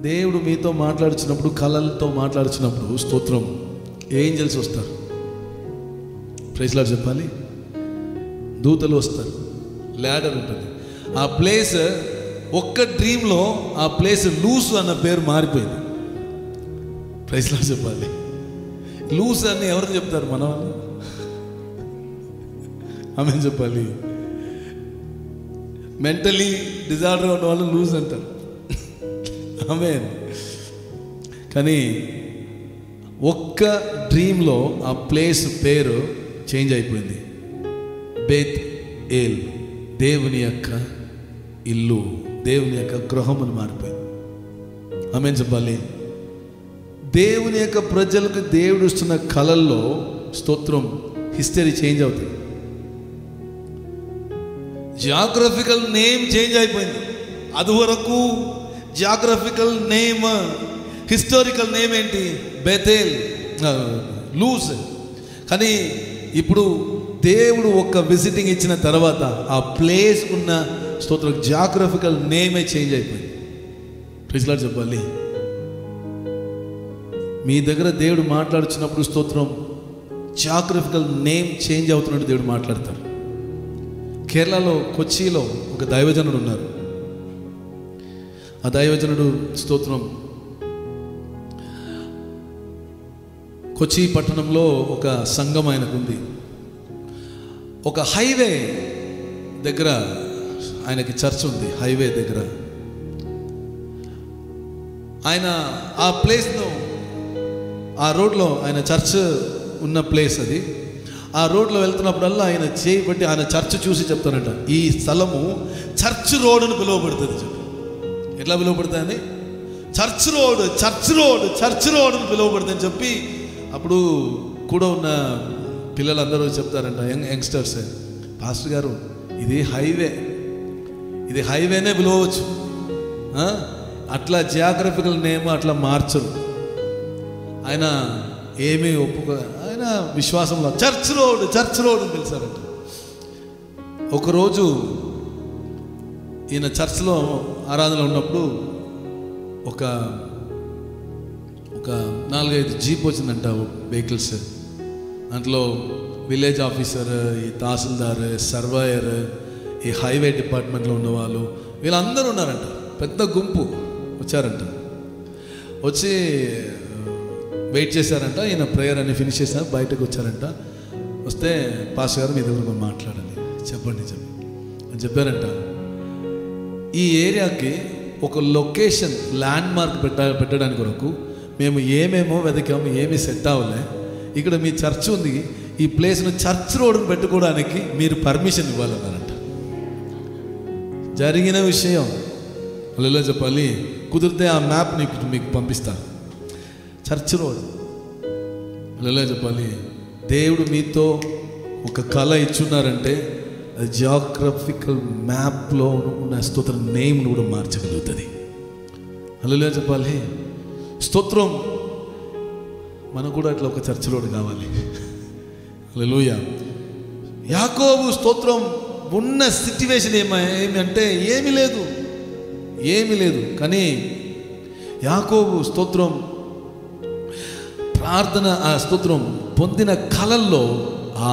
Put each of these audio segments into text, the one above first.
దేవుడు మీతో మాట్లాడుచున్నప్పుడు, కళలతో మాట్లాడుచున్నప్పుడు స్తోత్రం, ఏంజల్స్ వస్తారు. ప్రైజ్ లార్డ్ చెప్పాలి. దూతలు వస్తారు, ల్యాడర్ ఉంటుంది. ఆ ప్లేస్ ఒక్క డ్రీమ్లో ఆ ప్లేస్ లూస్ అన్న పేరు మారిపోయింది. ప్రైజ్ లార్డ్ చెప్పాలి. లూస్ అని ఎవరికి చెప్తారు? మన వాళ్ళు. ఆమె చెప్పాలి. మెంటలీ డిజార్డర్ ఉన్న వాళ్ళు లూజ్ అంటారు. ఆమె కానీ ఒక్క డ్రీమ్లో ఆ ప్లేస్ పేరు చేంజ్ అయిపోయింది. బేత్ ఏల్, దేవుని యొక్క ఇల్లు, దేవుని యొక్క గృహం అని మారిపోయింది. ఆమె చెప్పాలి. దేవుని యొక్క ప్రజలకు దేవుడు ఇస్తున్న కళల్లో స్తోత్రం హిస్టరీ చేంజ్ అవుతుంది. జాగ్రఫికల్ నేమ్ చేంజ్ అయిపోయింది. అది వరకు జాగ్రఫికల్ నేమ్, హిస్టారికల్ నేమ్ ఏంటి? Bethel, Luz. కానీ ఇప్పుడు దేవుడు ఒక్క విజిటింగ్ ఇచ్చిన తర్వాత ఆ ప్లేస్ ఉన్న స్తోత్రం జాగ్రఫికల్ నేమే చేంజ్ అయిపోయింది. ప్రైజ్ లార్డ్ చెప్పాలి. మీ దగ్గర దేవుడు మాట్లాడుచున్నప్పుడు స్తోత్రం జాగ్రఫికల్ నేమ్ చేంజ్ అవుతున్నట్టు దేవుడు మాట్లాడతారు. కేరళలో కొచ్చిలో ఒక దైవజనుడు ఉన్నారు. ఆ దైవజనుడు స్తోత్రం కొచ్చి పట్టణంలో ఒక సంఘం ఆయనకు ఉంది. ఒక హైవే దగ్గర ఆయనకి చర్చ్ ఉంది. హైవే దగ్గర ఆయన ఆ ప్లేస్లో, ఆ రోడ్లో ఆయన చర్చ్ ఉన్న ప్లేస్ అది. ఆ రోడ్లో వెళ్తున్నప్పుడల్లా ఆయన చేయబట్టి ఆయన చర్చ్ చూసి చెప్తానంట, ఈ స్థలము చర్చ్ రోడ్ అని పిలువబడుతుంది. చెప్పి ఎట్లా పిలువబడుతుందని? Church road, church road, church road అని పిలువబడుతుందని చెప్పి అప్పుడు కూడా ఉన్న పిల్లలందరూ చెప్తారంట, యంగ్స్టర్స్, పాస్టర్ గారు ఇది హైవే, ఇది హైవేనే పిలవచ్చు, అట్లా జియోగ్రఫికల్ నేమ్ అట్లా మార్చరు. ఆయన ఏమీ ఒప్పుకో, ఆయన విశ్వాసంలో చర్చ్ రోడ్, చర్చ్ రోడ్ అని పిలిచారంట. ఒకరోజు ఈయన చర్చ్లో ఆరాధనలో ఉన్నప్పుడు ఒక 4-5 జీప్ వచ్చిందంట, వెహికల్స్. దాంట్లో విలేజ్ ఆఫీసర్, ఈ తహసీల్దార్, సర్వేయర్, ఈ హైవే డిపార్ట్మెంట్లో ఉన్నవాళ్ళు, వీళ్ళందరూ ఉన్నారంట. పెద్ద గుంపు వచ్చారంట. వచ్చి వెయిట్ చేశారంట. ఈయన ప్రేయర్ అని ఫినిష్ చేశారు, బయటకు వచ్చారంట. వస్తే పాస్టర్ గారు మీ దగ్గర మాట్లాడాలి, చెప్పండి అని చెప్పారంట. ఈ ఏరియాకి ఒక లొకేషన్ ల్యాండ్ మార్క్ పెట్టడానికి కొరకు మేము ఏమేమో వెతికాము, ఏమీ సెట్ అవ్వలే. ఇక్కడ మీ చర్చ్ ఉంది, ఈ ప్లేస్ను చర్చ్ రోడ్ని పెట్టుకోవడానికి మీరు పర్మిషన్ ఇవ్వాలన్నారంట. జరిగిన విషయం అలా చెప్పాలి. కుదిరితే ఆ మ్యాప్ మీకు పంపిస్తాను. చర్చ్ రోడ్ అలా చెప్పాలి. దేవుడు మీతో ఒక కళ ఇచ్చున్నారంటే అది జియోగ్రఫికల్ మ్యాప్లో ఉన్న స్తోత్ర నేమ్ను కూడా మార్చగలుగుతుంది. అలా చెప్పాలి. స్తోత్రం మనకు కూడా అట్లా ఒక చర్చ్ రోడ్ కావాలి. హల్లెలూయా. యాకోబు స్తోత్రం ఉన్న సిట్యువేషన్ ఏమి అంటే ఏమీ లేదు. కానీ యాకోబు స్తోత్రం ప్రార్థన, ఆ స్తోత్రం పొందిన కళల్లో ఆ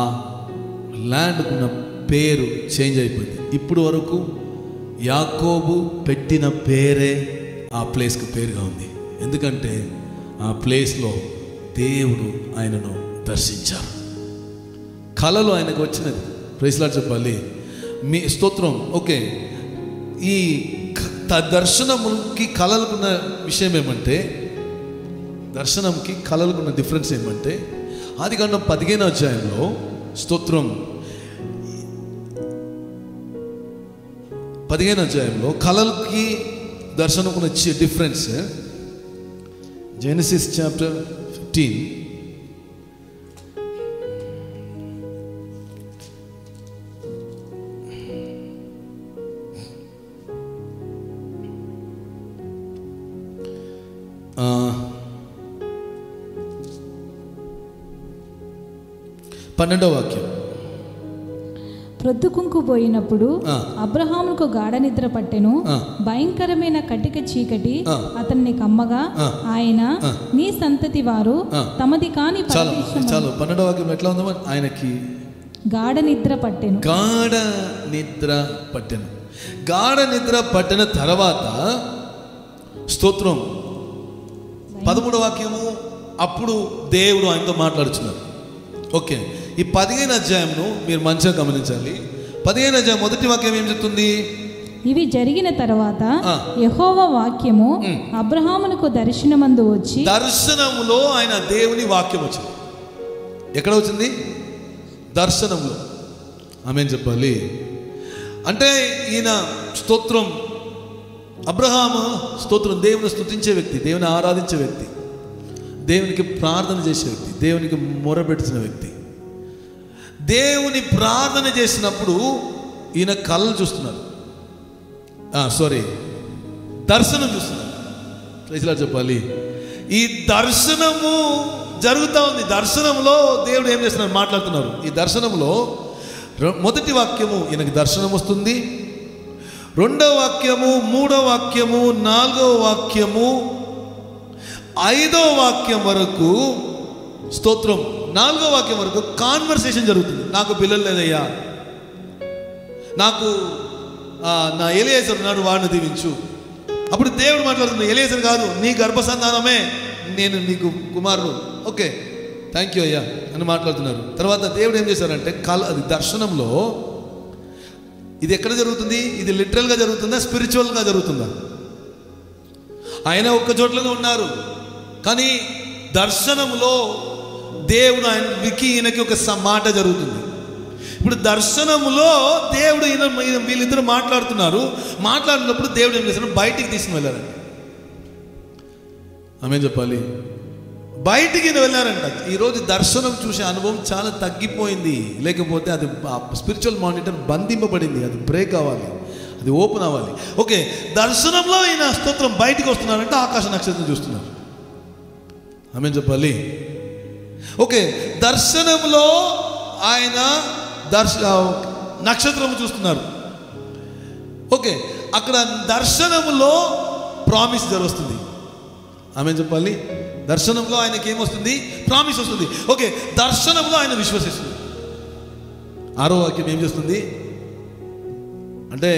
ల్యాండ్కున్న పేరు చేంజ్ అయిపోయింది. ఇప్పుడు వరకు యాకోబు పెట్టిన పేరే ఆ ప్లేస్కి పేరుగా ఉంది. ఎందుకంటే ఆ ప్లేస్లో దేవుడు ఆయనను దర్శించారు. కళలో ఆయనకు వచ్చినది. ప్రైజ్ లార్డ్ చెప్పాలి. మీ స్తోత్రం ఓకే. ఈ దర్శనముకి కళలకున్న విషయం ఏమంటే, దర్శనంకి కళలకున్న డిఫరెన్స్ ఏమంటే, ఆదికాండం 15వ అధ్యాయంలో స్తోత్రం 15వ అధ్యాయంలో కళలకి దర్శనంకున్న డిఫరెన్స్. జెనసిస్ చాప్టర్ 15 12వ వాక్యం. ప్రొద్దుకుంకుపోయినప్పుడు అబ్రహాముకు గాఢ నిద్ర పట్టెను. భయంకరమైన కటిక చీకటి అతన్ని కమ్మగా ఆయన నీ సంతతి వారు తమది కాని చాలు 12వ వాక్యం ఎట్లా ఉందో, ఆయనకి గాఢ నిద్ర పట్టెను. గాఢ నిద్ర పట్టెను. గాఢ నిద్ర పట్టిన తర్వాత స్తోత్రం 13వ వాక్యము, అప్పుడు దేవుడు ఆయనతో మాట్లాడుచున్నారు. ఓకే, ఈ 15వ అధ్యాయంను మీరు మంచిగా గమనించాలి. 15వ అధ్యాయం 1వ వాక్యం ఏం చెప్తుంది? ఇవి జరిగిన తర్వాత యెహోవా వాక్యము అబ్రహామునకు దర్శనమందు వచ్చి, దర్శనములో ఆయన దేవుని వాక్యం వచ్చింది. ఎక్కడ వచ్చింది? దర్శనంలో. ఆమేన్ చెప్పాలి. అంటే ఈయన స్తోత్రం, అబ్రహాము స్తోత్రం దేవుని స్తుతించే వ్యక్తి, దేవుని ఆరాధించే వ్యక్తి, దేవునికి ప్రార్థన చేసే వ్యక్తి, దేవునికి మొరపెట్టిన వ్యక్తి. దేవుని ప్రార్థన చేసినప్పుడు ఈయన కళ్ళు చూస్తున్నారు, దర్శనం చూస్తున్నారు. ఇలా చెప్పాలి, ఈ దర్శనము జరుగుతూ ఉంది. దర్శనంలో దేవుడు ఏం చేస్తున్నారు? మాట్లాడుతున్నారు. ఈ దర్శనంలో మొదటి వాక్యము ఈయనకి దర్శనం వస్తుంది, 2వ వాక్యము, 3వ వాక్యము, 4వ వాక్యము, 5వ వాక్యం వరకు స్తోత్రం, 4వ వాక్యం వరకు కాన్వర్సేషన్ జరుగుతుంది. నాకు పిల్లలు లేదయ్యా, నాకు నా ఎలియేజర్ నాడు వాడిని దీవించు. అప్పుడు దేవుడు మాట్లాడుతున్నాడు, ఎలియేజర్ కాదు, నీ గర్భసంతానమే నేను నీకు కుమారుడు. ఓకే, థ్యాంక్ యూ అయ్యా అని మాట్లాడుతున్నారు. తర్వాత దేవుడు ఏం చేశారంటే అది దర్శనంలో, ఇది ఎక్కడ జరుగుతుంది? ఇది లిటరల్గా జరుగుతుందా, స్పిరిచువల్గా జరుగుతుందా? ఆయన ఒక్క చోట్లనే ఉన్నారు, కానీ దర్శనంలో దేవుడు ఈయనకి ఒక మాట జరుగుతుంది. ఇప్పుడు దర్శనములో దేవుడు వీళ్ళిద్దరు మాట్లాడినప్పుడు దేవుడు ఏం చేశారు? బయటికి తీసుకుని వెళ్ళారంట. ఆమేన్ చెప్పాలి. బయటికి వెళ్ళారంట. ఈరోజు దర్శనం చూసే అనుభవం చాలా తగ్గిపోయింది. లేకపోతే అది స్పిరిచువల్ మానిటర్ బంధింపబడింది, అది బ్రేక్ అవ్వాలి, అది ఓపెన్ అవ్వాలి. ఓకే, దర్శనంలో ఈయన స్తోత్రం బయటికి వస్తున్నారంటే ఆకాశ నక్షత్రం చూస్తున్నారు. ఆమేన్ చెప్పాలి. ఓకే, దర్శనంలో ఆయన నక్షత్రం చూస్తున్నారు. ఓకే, అక్కడ దర్శనంలో ప్రామిస్ జరుగుతుంది. ఆమేన్ చెప్పాలి. దర్శనంలో ఆయనకి ఏమొస్తుంది? ప్రామిస్ వస్తుంది. ఓకే, దర్శనంలో ఆయన విశ్వసిస్తుంది. 6వ వాక్యం ఏం చేస్తుంది అంటే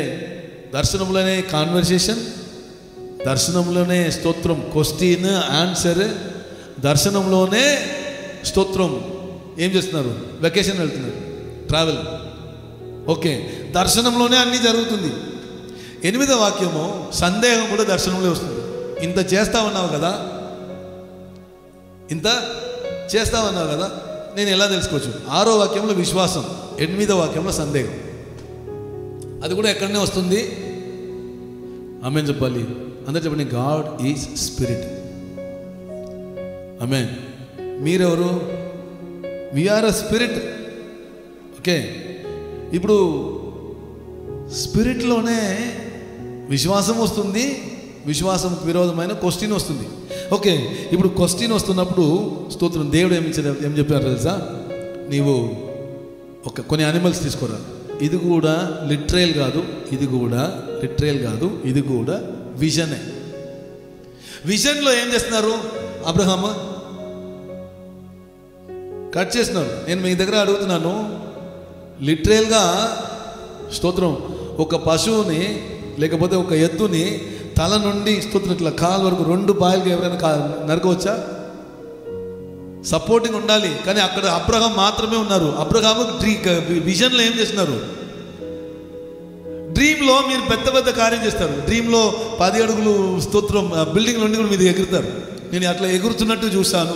దర్శనంలోనే కాన్వర్సేషన్, దర్శనంలోనే స్తోత్రం క్వశ్చన్ ఆన్సర్, దర్శనంలోనే స్తోత్రం ఏం చేస్తున్నారు? వెకేషన్ వెళ్తున్నారు, ట్రావెల్. ఓకే, దర్శనంలోనే అన్నీ జరుగుతుంది. 8వ వాక్యము సందేహం కూడా దర్శనంలో వస్తుంది. ఇంత చేస్తామన్నావు కదా, నేను ఎలా తెలుసుకోవచ్చు? 6వ వాక్యంలో విశ్వాసం, 8వ వాక్యంలో సందేహం. అది కూడా ఎక్కడనే వస్తుంది. ఆమేన్ చెప్పాలి. అందరూ చెప్పండి, గాడ్ ఈజ్ స్పిరిట్. ఆమేన్. మీరెవరు? వీఆర్ అ స్పిరిట్. ఓకే, ఇప్పుడు స్పిరిట్లోనే విశ్వాసం వస్తుంది, విశ్వాసంకు విరోధమైన క్వశ్చన్ వస్తుంది. ఓకే, ఇప్పుడు క్వశ్చన్ వస్తున్నప్పుడు స్తోత్రం దేవుడు ఏం చెప్పారు తెలుసా? నీవు కొన్ని యానిమల్స్ తీసుకోరా, ఇది కూడా లిటరల్ కాదు, ఇది కూడా విజనే. విజన్లో ఏం చేస్తున్నారు? అబ్రహాము కట్ చేస్తున్నారు. నేను మీ దగ్గర అడుగుతున్నాను, లిటరల్గా స్తోత్రం ఒక పశువుని లేకపోతే ఒక ఎద్దుని తల నుండి స్తోత్రం ఇట్లా కాలు వరకు 2 పాయలుగా ఎవరైనా నరకవచ్చా? సపోర్టింగ్ ఉండాలి. కానీ అక్కడ అబ్రహాం మాత్రమే ఉన్నారు. అబ్రహాము విజన్లో ఏం చేస్తున్నారు? డ్రీమ్లో మీరు పెద్ద పెద్ద కార్యం చేస్తారు. డ్రీమ్లో 10 అడుగులు స్తోత్రం బిల్డింగ్ నుండి కూడా మీరు ఎగురుతారు. నేను అట్లా ఎగురుతున్నట్టు చూశాను,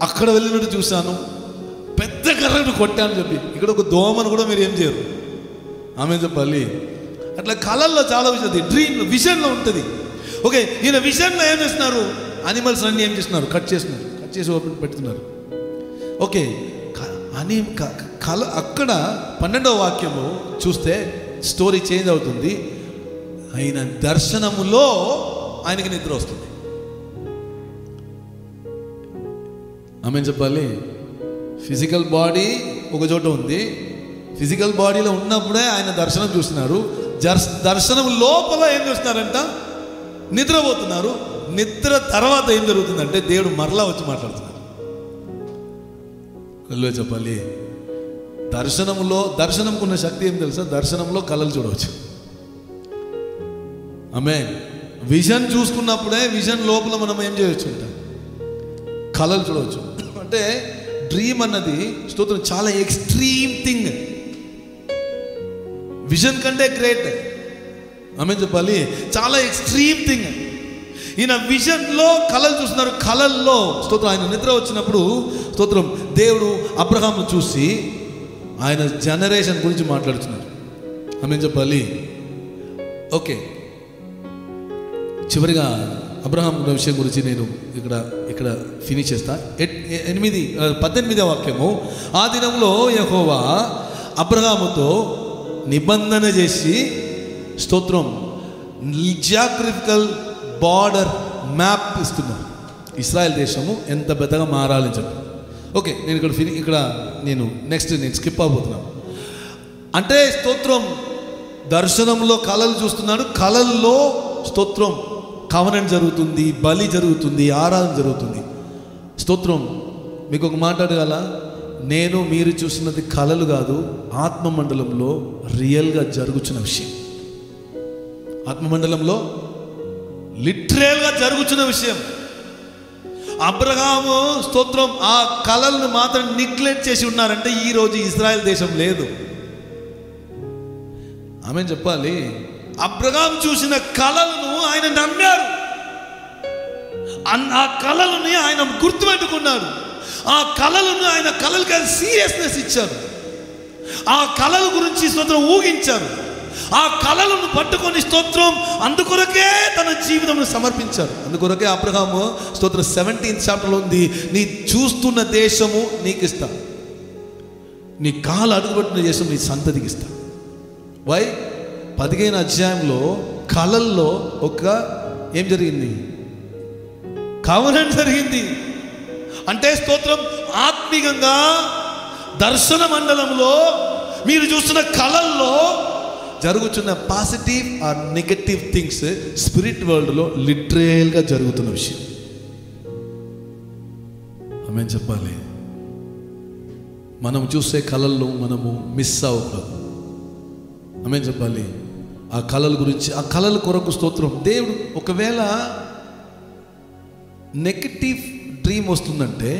అక్కడ వెళ్ళినట్టు చూశాను, పెద్ద కర్రను కొట్టాను చెప్పి. ఇక్కడ ఒక దోమను కూడా మీరు ఏం చేయరు. ఆమె చెప్పాలి. అట్లా కళల్లో చాలా విషయం డ్రీమ్ విజన్లో ఉంటుంది. ఓకే, ఈయన విజన్లో ఏం చేస్తున్నారు? అనిమల్స్ అన్నీ ఏం చేస్తున్నారు? కట్ చేసి ఓపెన్ పెడుతున్నారు. ఓకే, అని కళ అక్కడ 12వ వాక్యము చూస్తే స్టోరీ చేంజ్ అవుతుంది. ఆయన దర్శనములో ఆయనకి నిద్ర వస్తుంది. ఆమె చెప్పాలి. ఫిజికల్ బాడీ ఒక చోట ఉంది, ఫిజికల్ బాడీలో ఉన్నప్పుడే ఆయన దర్శనం చూస్తున్నారు. దర్శనం లోపల ఏం చూస్తున్నారంట? నిద్రపోతున్నారు. నిద్ర తర్వాత ఏం జరుగుతుందంటే దేవుడు మరలా వచ్చి మాట్లాడుతున్నారు. చెప్పాలి, దర్శనంకున్న శక్తి ఏం తెలుసా? దర్శనంలో కళలు చూడవచ్చు. ఆమేన్. విజన్ చూసుకున్నప్పుడే విజన్ లోపల మనం ఏం చేయవచ్చు అంటే కళలు చూడవచ్చు. అంటే డ్రీమ్ అన్నది స్తోత్రం చాలా ఎక్స్ట్రీమ్ థింగ్, విజన్ కంటే గ్రేట్. ఆమేన్ చెప్పాలి, చాలా ఎక్స్ట్రీమ్ థింగ్. ఈయన విజన్లో కళలు చూస్తున్నారు. కళల్లో స్తోత్రం ఆయన నిద్ర వచ్చినప్పుడు స్తోత్రం దేవుడు అబ్రహామును చూసి ఆయన జనరేషన్ గురించి మాట్లాడుతున్నారు. ఆమేన్ చెప్పాలి. ఓకే, చివరిగా అబ్రహాం విషయం గురించి నేను ఇక్కడ ఫినిష్ చేస్తా. 18వ వాక్యము, ఆ దినంలో యెహోవా అబ్రహాముతో నిబంధన చేసి స్తోత్రం జియోగ్రఫికల్ బార్డర్ మ్యాప్ ఇస్తున్నారు. ఇశ్రాయేల్ దేశము ఎంత పెద్దగా మారాలని చెప్పి. ఓకే, నేను ఇక్కడ నేను స్కిప్ అయిపోతున్నాను. అంటే స్తోత్రం దర్శనంలో కళలు చూస్తున్నాడు. కళల్లో స్తోత్రం కవనం జరుగుతుంది, బలి జరుగుతుంది, ఆరాధన జరుగుతుంది. స్తోత్రం. మీకు ఒక మాట అడగాల, మీరు చూసినది కళలు కాదు, ఆత్మమండలంలో రియల్గా జరుగుతున్న విషయం. ఆత్మమండలంలో లిటరల్గా జరుగుతున్న విషయం. అబ్రహాము స్తోత్రం ఆ కళలను మాత్రం నెగ్లెక్ట్ చేసి ఉన్నారంటే ఈరోజు ఇజ్రాయెల్ దేశం లేదు. ఆమె చెప్పాలి, అబ్రహాం చూసిన కళలను ఆయన నమ్మారు. ఆ కళలని ఆయన గుర్తుపెట్టుకున్నాడు. ఆ కళలను ఆయన కళలకి సీరియస్నెస్ ఇచ్చారు. ఆ కళల గురించి స్తోత్రం ఊహించారు. ఆ కళలను పట్టుకొని స్తోత్రం అందుకొరకే తన జీవితం సమర్పించారు. అందుకొరకే అబ్రహాము స్తోత్రం 17th చాప్టర్లో ఉంది, నీ చూస్తున్న దేశము నీకు ఇస్తా, నీ కాలు అడుగుపెట్టిన దేశం నీ సంతతికి ఇస్తా. వై? 15వ అధ్యాయంలో కళల్లో ఏం జరిగింది? కవనం జరిగింది. అంటే స్తోత్రం ఆత్మీయంగా దర్శన మండలంలో మీరు చూస్తున్న కళల్లో జరుగుతున్న positive or negative things spirit వరల్డ్లో లిటరల్గా జరుగుతున్న విషయం. ఆమేన్ చెప్పాలి. మనం చూసే కళల్లో మనము మిస్ అవ్వకూడదు. ఆమేన్ చెప్పాలి. ఆ కళల గురించి, ఆ కళల కొరకు స్తోత్రం దేవుడు ఒకవేళ నెగటివ్ డ్రీమ్ వస్తుందంటే,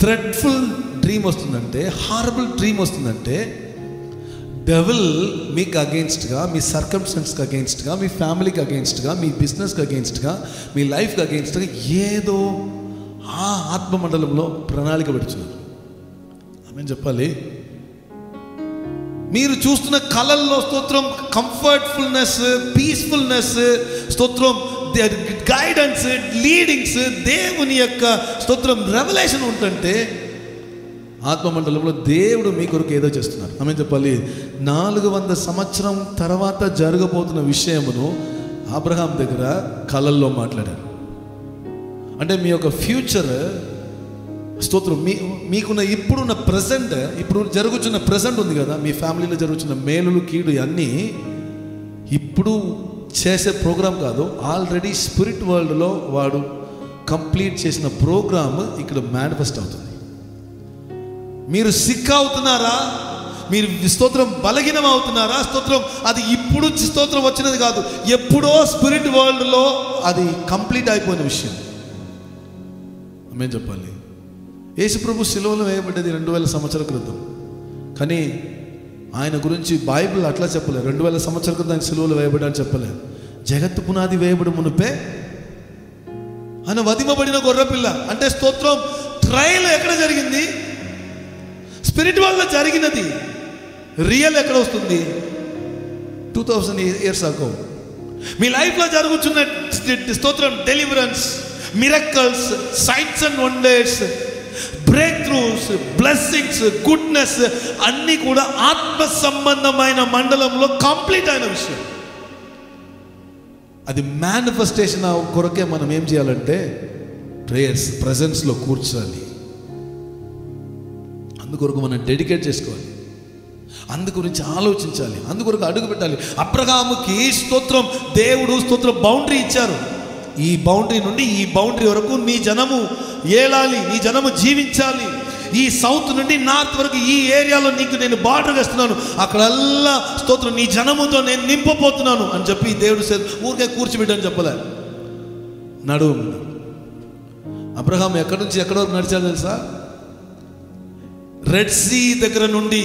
థ్రెడ్ఫుల్ డ్రీమ్ వస్తుందంటే, హారబుల్ డ్రీమ్ వస్తుందంటే, డెవిల్ మీకు అగెయిన్స్ట్గా, మీ సర్కమ్స్టెన్స్కి అగెయిన్స్ట్గా, మీ ఫ్యామిలీకి అగెయిన్స్ట్గా, మీ బిజినెస్కి అగెయిన్స్ట్గా, మీ లైఫ్కి అగెయిన్స్ట్గా ఏదో ఆ ఆత్మమండలంలో ప్రణాళిక పెడుతున్నారు. ఆమేన్ చెప్పాలి. మీరు చూస్తున్న కళల్లో స్తోత్రం కంఫర్ట్ఫుల్నెస్, పీస్ఫుల్నెస్, స్తోత్రం గైడెన్స్, లీడింగ్స్, దేవుని యొక్క స్తోత్రం రెవల్యూషన్ ఉంటుంటే ఆత్మమండలంలో దేవుడు మీ కొరకు ఏదో చేస్తున్నారు. ఆమేన్ చెప్పాలి. 400 సంవత్సరం తర్వాత జరగబోతున్న విషయమును అబ్రహాం దగ్గర కళల్లో మాట్లాడారు. అంటే మీ యొక్క ఫ్యూచర్ స్తోత్రం మీకున్న ఇప్పుడున్న ప్రజెంట్, ఇప్పుడు జరుగుతున్న ప్రజెంట్ ఉంది కదా, మీ ఫ్యామిలీలో జరుగుతున్న మేలులు కీడు అన్నీ ఇప్పుడు చేసే ప్రోగ్రాం కాదు, ఆల్రెడీ స్పిరిట్ వరల్డ్లో వాడు కంప్లీట్ చేసిన ప్రోగ్రామ్ ఇక్కడ మేనిఫెస్ట్ అవుతుంది. మీరు సిక్ అవుతున్నారా? మీరు స్తోత్రం బలహీనం అవుతున్నారా? స్తోత్రం అది ఇప్పుడు స్తోత్రం వచ్చినది కాదు, ఎప్పుడో స్పిరిట్ వరల్డ్లో అది కంప్లీట్ అయిపోయిన విషయం. ఆమేన్ చెప్పాలి. యేసుప్రభు సిలువలో వేయబడ్డది 2000 సంవత్సరాల క్రితం. కానీ ఆయన గురించి బైబిల్ అట్లా చెప్పలేదు. 2000 సంవత్సరాల క్రితం ఆయన సిలువలో వేయబడ్డాని చెప్పలేదు. జగత్తు పునాది వేయబడి మునిపే ఆయన వధింపబడిన గొర్రెపిల్ల. అంటే స్తోత్రం ట్రయల్ ఎక్కడ జరిగింది? స్పిరిట్ వల్ల జరిగినది. రియల్ ఎక్కడ వస్తుంది? 2000 years ago. మీ లైఫ్లో జరుగుతున్న స్తోత్రం deliverance, miracles, science and wonders, break throughs, blessings, goodness అన్నీ కూడా ఆత్మ సంబంధమైన మండలంలో కంప్లీట్ అయిన విషయం. అది మేనిఫెస్టేషన్ కొరకే మనం ఏం చేయాలంటే ప్రేయర్స్ ప్రెజెన్స్లో కూర్చోాలి. అందుకొరకు మనం డెడికేట్ చేసుకోవాలి. అందు గురించి ఆలోచించాలి, అందుకొరకు అడుగు పెట్టాలి. అబ్రహాముకి స్తోత్రం దేవుడు స్తోత్రం బౌండరీ ఇచ్చారు. ఈ బౌండరీ నుండి ఈ బౌండరీ వరకు నీ జనము ఏలాలి, నీ జనము జీవించాలి. ఈ సౌత్ నుండి నార్త్ వరకు ఈ ఏరియాలో నీకు నేను బార్డర్ వేస్తున్నాను, అక్కడల్లా స్తోత్రం నీ జనముతో నేను నింపబోతున్నాను అని చెప్పి దేవుడు ఊరికే కూర్చోబెట్టని చెప్పలే. నడువు. అబ్రహాం ఎక్కడి నుంచి ఎక్కడి వరకు నడిచాడు తెలుసా? రెడ్ సీ దగ్గర నుండి,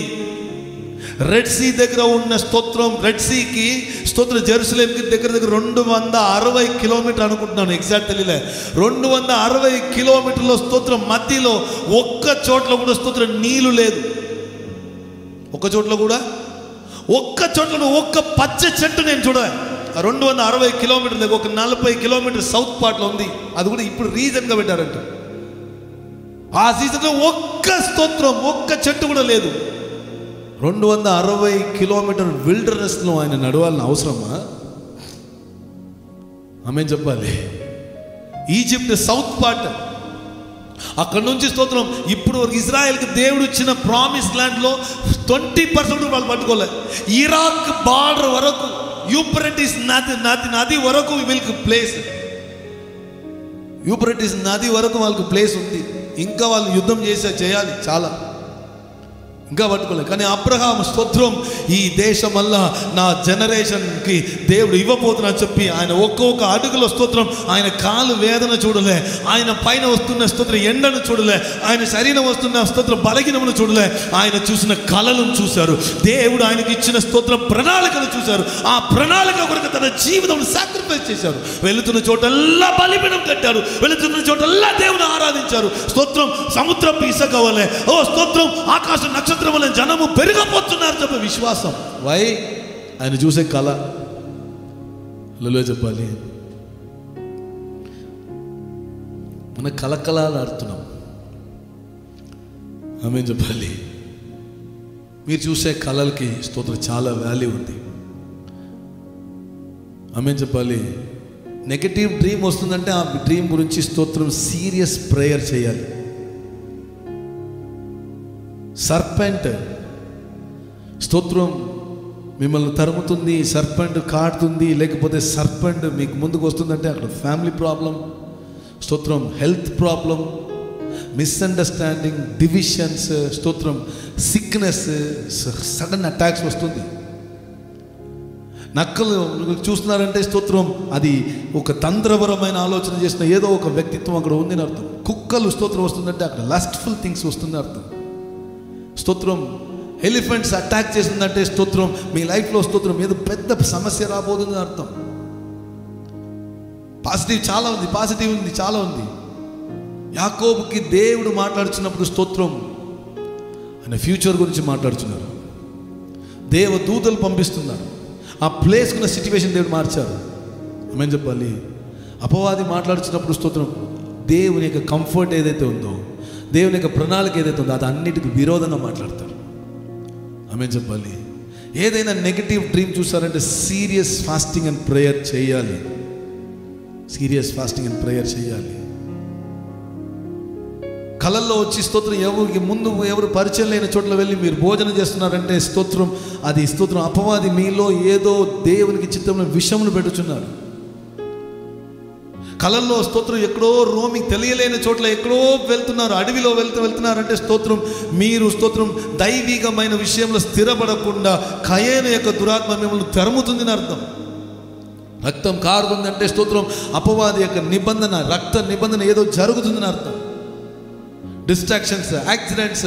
రెడ్ సీ దగ్గర ఉన్న స్తోత్రం, రెడ్ సీకి స్తోత్రం జెరూసలేంకి దగ్గర 260 కిలోమీటర్ అనుకుంటున్నాను, ఎగ్జాక్ట్ తెలియలే. 260 కిలోమీటర్ల స్తోత్రం మధ్యలో ఒక్క చోట్ల కూడా స్తోత్రం నీళ్లు లేదు. ఒక్క చోట్ల కూడా ఒక్క పచ్చ చెట్టు నేను చూడాలి. 260 కిలోమీటర్ దగ్గర ఒక 40 కిలోమీటర్ సౌత్ పార్ట్లో ఉంది. అది కూడా ఇప్పుడు రీజన్గా పెట్టారంట. ఆ సీజన్లో ఒక్క స్తోత్రం ఒక్క చెట్టు కూడా లేదు. 260 కిలోమీటర్ విల్డర్నెస్లో ఆయన నడవాలని అవసరమా? ఆమె చెప్పాలి. ఈజిప్ట్ సౌత్ పార్ట్, అక్కడ నుంచి స్తోత్రం ఇప్పుడు ఇజ్రాయెల్కి దేవుడు ఇచ్చిన ప్రామిస్ ల్యాండ్లో 20% వాళ్ళు పట్టుకోలే. ఇరాక్ బార్డర్ వరకు, యూఫ్రటీస్ నది వరకు వీళ్ళకి ప్లేస్, యూఫ్రటీస్ నది వరకు వాళ్ళకి ప్లేస్ ఉంది. ఇంకా వాళ్ళు యుద్ధం చేయాలి చాలా, ఇంకా పట్టుకోలేదు. కానీ అబ్రహాం స్తోత్రం ఈ దేశం వల్ల నా జనరేషన్కి దేవుడు ఇవ్వబోతున్నా చెప్పి ఆయన ఒక్కొక్క అడుగులో స్తోత్రం ఆయన కాలు వేదన చూడలే, ఆయన పైన వస్తున్న స్తోత్రం ఎండను చూడలే, ఆయన శరీరం వస్తున్న స్తోత్రం బలహీనమును చూడలే, ఆయన చూసిన కళలను చూశారు. దేవుడు ఆయనకి ఇచ్చిన స్తోత్రం ప్రణాళికను చూశారు. ఆ ప్రణాళిక కొరకు తన జీవితం సాక్రిఫైస్ చేశారు. వెళుతున్న చోటల్లా బలిపీఠం కట్టారు, వెళుతున్న చోటల్లా దేవుని ఆరాధించారు. స్తోత్రం సముద్రం ఇసుక వలె, ఓ స్తోత్రం ఆకాశ నక్షత్రం వలె జనము పెరిగిపోతున్నారు చెప్పే విశ్వాసం. వై? ఆయన చూసే కళ. చెప్పాలి, మన కళకళలాడుతున్నాం. ఆమె చెప్పాలి, మీరు చూసే కళలకి స్తోత్రం చాలా వాల్యూ ఉంది. ఆమె చెప్పాలి. నెగటివ్ డ్రీమ్ వస్తుందంటే ఆ డ్రీమ్ గురించి స్తోత్రం సీరియస్ ప్రేయర్ చేయాలి. సర్పెంట్ స్తోత్రం మిమ్మల్ని తరుముతుంది, సర్పెంట్ కాడుతుంది, లేకపోతే సర్పెంట్ మీకు ముందుకు వస్తుందంటే అక్కడ ఫ్యామిలీ ప్రాబ్లం, స్తోత్రం హెల్త్ ప్రాబ్లం, మిస్అండర్స్టాండింగ్, డివిజన్స్, స్తోత్రం సిక్నెస్, సడన్ అటాక్స్ వస్తుంది. నక్కలు చూస్తున్నారంటే స్తోత్రం అది ఒక తంత్రపరమైన ఆలోచన చేసిన ఏదో ఒక వ్యక్తిత్వం అక్కడ ఉందని అర్థం. కుక్కలు స్తోత్రం వస్తుందంటే అక్కడ లస్ట్ఫుల్ థింగ్స్ వస్తుంది అర్థం. స్తోత్రం ఎలిఫెంట్స్ అటాక్ చేసిందంటే స్తోత్రం మీ లైఫ్లో స్తోత్రం ఏదో పెద్ద సమస్య రాబోతుంది అర్థం. పాజిటివ్ చాలా ఉంది, పాజిటివ్ ఉంది, చాలా ఉంది. యాకోబుకి దేవుడు మాట్లాడుతున్నప్పుడు స్తోత్రం ఆయన ఫ్యూచర్ గురించి మాట్లాడుతున్నారు. దేవదూతలు పంపిస్తున్నారు. ఆ ప్లేస్కున్న సిచ్యువేషన్ దేవుడు మార్చారు. ఏమని చెప్పాలి? అపవాది మాట్లాడుతున్నప్పుడు స్తోత్రం దేవుని యొక్క కంఫర్ట్ ఏదైతే ఉందో, దేవుని యొక్క ప్రణాళిక ఏదైతే ఉందో అది అన్నిటికీ విరోధంగా మాట్లాడతారు. ఆమె చెప్పాలి. ఏదైనా నెగటివ్ డ్రీమ్ చూసారంటే సీరియస్ ఫాస్టింగ్ అండ్ ప్రేయర్ చేయాలి. సీరియస్ ఫాస్టింగ్ అండ్ ప్రేయర్ చేయాలి. కళల్లో వచ్చి స్తోత్రం ఎవరికి ముందు ఎవరు పరిచయం లేని చోట్ల వెళ్ళి మీరు భోజనం చేస్తున్నారంటే స్తోత్రం అది స్తోత్రం అపవాది మీలో ఏదో దేవునికి చిత్తమైన విషమును పెట్టుచున్నారు. కళల్లో స్తోత్రం ఎక్కడో రోమింగ్ తెలియలేని చోట్ల ఎక్కడో వెళ్తున్నారు, అడవిలో వెళ్తున్నారంటే స్తోత్రం మీరు స్తోత్రం దైవికమైన విషయంలో స్థిరపడకుండా కయేను యొక్క దురాత్మ మిమ్మల్ని తరుముతుందని అర్థం. రక్తం కారుతుందంటే స్తోత్రం అపవాది యొక్క నిబంధన, రక్త నిబంధన ఏదో జరుగుతుందని అర్థం. డిస్ట్రాక్షన్స్, యాక్సిడెంట్స్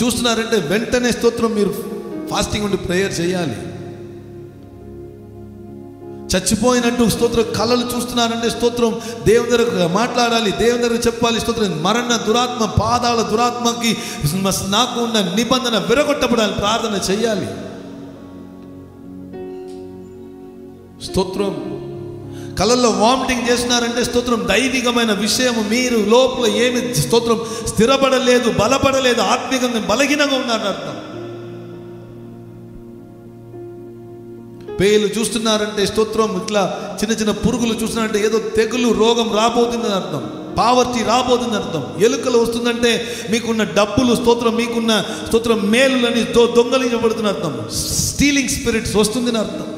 చూస్తున్నారంటే వెంటనే స్తోత్రం మీరు ఫాస్టింగ్ ఉండి ప్రేయర్ చేయాలి. చచ్చిపోయినట్టు స్తోత్రం కళలు చూస్తున్నారంటే స్తోత్రం దేవుని దగ్గర మాట్లాడాలి, దేవుని దగ్గర చెప్పాలి. స్తోత్రం మరణ దురాత్మ, పాదాల దురాత్మకి నాకు ఉన్న నిబంధన విరగొట్టబడాలి, ప్రార్థన చేయాలి. స్తోత్రం కళల్లో వామిటింగ్ చేస్తున్నారంటే స్తోత్రం దైవికమైన విషయం మీరు లోపల ఏమి స్తోత్రం స్థిరపడలేదు, బలపడలేదు, ఆత్మీయంగా బలహీనంగా ఉన్నారని అర్థం. పేలు చూస్తున్నారంటే స్తోత్రం ఇట్లా చిన్న చిన్న పురుగులు చూస్తున్నారంటే ఏదో తెగులు రోగం రాబోతుందని అర్థం. పావర్టీ రాబోతుంది అర్థం. ఎలుకలు వస్తుందంటే మీకున్న డబ్బులు స్తోత్రం, మీకున్న స్తోత్రం మేలులని దొంగలించబడుతున్న అర్థం. స్టీలింగ్ స్పిరిట్స్ వస్తుందని అర్థం.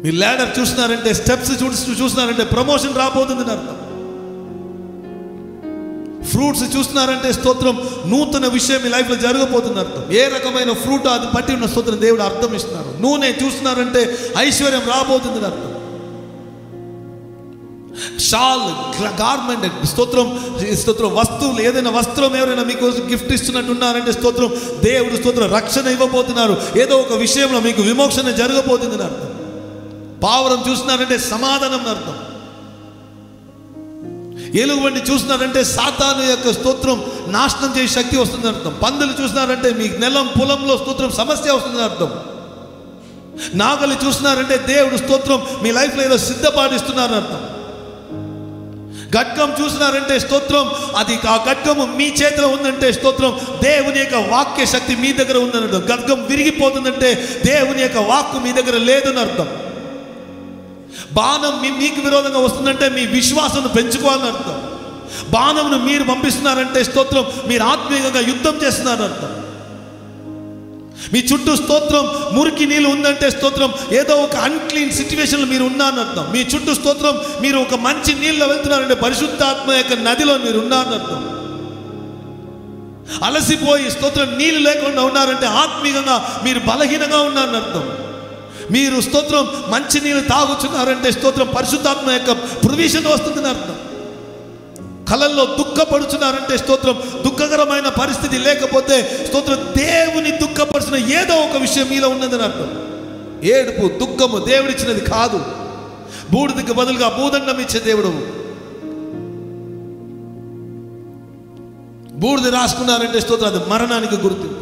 మీ ల్యాడర్ చూస్తున్నారంటే, స్టెప్స్ చూస్తున్నారంటే ప్రమోషన్ రాబోతుందని అర్థం. ఫ్రూట్స్ చూస్తున్నారంటే స్తోత్రం నూతన విషయం మీ లైఫ్లో జరగబోతుంది అర్థం. ఏ రకమైన ఫ్రూట్ అది పట్టి ఉన్న స్తోత్రం దేవుడు అర్థం ఇస్తున్నారు. నూనె చూస్తున్నారంటే ఐశ్వర్యం రాబోతుందని అర్థం. షాల్, గార్మెంట్, స్తోత్రం వస్తువులు, ఏదైనా వస్త్రం ఎవరైనా మీకు గిఫ్ట్ ఇస్తున్నట్టున్నారంటే స్తోత్రం దేవుడు స్తోత్రం రక్షణ ఇవ్వబోతున్నారు. ఏదో ఒక విషయంలో మీకు విమోచన జరగబోతుందని అర్థం. పావురం చూస్తున్నారంటే సమాధానం అర్థం. ఎలుగుబంటి చూస్తున్నారంటే సాతాను యొక్క స్తోత్రం నాశనం చేసే శక్తి వస్తుందని అర్థం. పందులు చూస్తున్నారంటే మీ నెలం పొలంలో స్తోత్రం సమస్య వస్తుందని అర్థం. నాగలి చూస్తున్నారంటే దేవుడు స్తోత్రం మీ లైఫ్లో ఏదో సిద్ధపాటిస్తున్నారని అర్థం. ఖడ్గం చూస్తున్నారంటే స్తోత్రం అది ఆ ఖడ్గము మీ చేతిలో ఉందంటే స్తోత్రం దేవుని యొక్క వాక్య శక్తి మీ దగ్గర ఉందని అర్థం. ఖడ్గం విరిగిపోతుందంటే దేవుని యొక్క వాక్కు మీ దగ్గర లేదని అర్థం. బాణం మీకు విరోధంగా వస్తుందంటే మీ విశ్వాసాన్ని పెంచుకోవాలని అర్థం. బాణంను మీరు పంపిస్తున్నారంటే స్తోత్రం మీరు ఆత్మీయంగా యుద్ధం చేస్తున్నారని అర్థం. మీ చుట్టూ స్తోత్రం మురికి నీళ్ళు ఉందంటే స్తోత్రం ఏదో ఒక అన్క్లీన్ సిచ్యువేషన్లో మీరు ఉన్నారని అర్థం. మీ చుట్టూ స్తోత్రం మీరు ఒక మంచి నీళ్ళలో వెళ్తున్నారంటే పరిశుద్ధాత్మ యొక్క నదిలో మీరు ఉన్నారని అర్థం. అలసిపోయి స్తోత్రం నీళ్ళు లేకుండా ఉన్నారంటే ఆత్మీయంగా మీరు బలహీనంగా ఉన్నారని అర్థం. మీరు స్తోత్రం మంచి నీళ్ళు తాగుతున్నారంటే స్తోత్రం పరిశుద్ధాత్మ యొక్క ప్రొవిజన్ వస్తుందని అర్థం. కళల్లో దుఃఖపడుతున్నారంటే స్తోత్రం దుఃఖకరమైన పరిస్థితి లేకపోతే స్తోత్రం దేవుని దుఃఖపరిచిన ఏదో ఒక విషయం మీలో ఉన్నదని అర్థం. ఏడుపు దుఃఖము దేవుడిచ్చినది కాదు. బూడిదకి బదులుగా భూదండం ఇచ్చే దేవుడు. బూడిద రాసుకున్నారంటే స్తోత్రం అది మరణానికి గుర్తింపు.